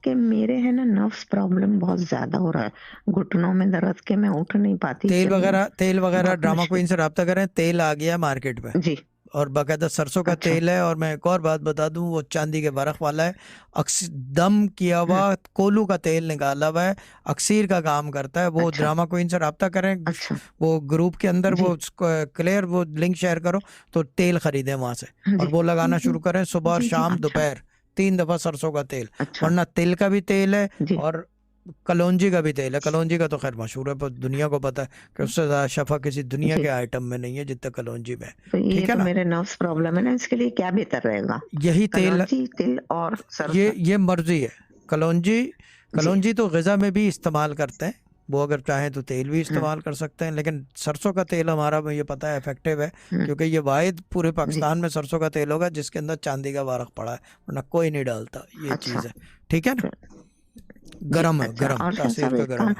कि मेरे है ना नर्व्स प्रॉब्लम बहुत ज़्यादा हो रहा है, घुटनों में दर्द के मैं उठ नहीं पाती, तेल वगैरह बहुत ड्रामा मुश्किल। क्वीन से रब्ता करें, तेल आ गया मार्केट में जी, और बाकायदा सरसों का अच्छा। तेल है। और मैं एक और बात बता दूं, वो चांदी के बरख वाला है। दम किया हुँ, हुआ कोलू का तेल निकाला हुआ है, अक्सीर का काम करता है वो। अच्छा, ड्रामा क्वीन से रब्ता करें, अच्छा। वो ग्रुप के अंदर जी, वो क्लियर वो लिंक शेयर करो तो तेल खरीदें वहां से, जी। और वो लगाना शुरू करें सुबह और जी, जी, शाम अच्छा, दोपहर 3 दफा सरसों का तेल। अच्छा। वरना तिल का भी तेल है जी। और कलौंजी का भी तेल है। कलौंजी का तो खैर मशहूर है, पर दुनिया को पता है कि उससे ज्यादा शफा किसी दुनिया के जी, आइटम में नहीं है जितना कलौंजी में है। तो ये ठीक है तो ना? मेरे नर्व्स प्रॉब्लम है ना, इसके लिए क्या बेहतर रहेगा? यही तेल, कलौंजी, तिल और सरसों? ये मर्जी है। कलौंजी, जी, कलौंजी तो ग़िज़ा में भी इस्तेमाल करते हैं, वो अगर चाहें तो तेल भी हुँ, इस्तेमाल कर सकते हैं। लेकिन सरसों का तेल हमारा, मुझे पता है, इफेक्टिव है, हुँ, क्योंकि ये वाहिद पूरे जी, पाकिस्तान में सरसों का तेल होगा जिसके अंदर चांदी का वारख पड़ा है, वरना कोई नहीं डालता। ये अच्छा। चीज़ है। ठीक है ना? फिर जी, गरम है, अच्छा। गरम और शाह तासीर साहब का एक गरम है।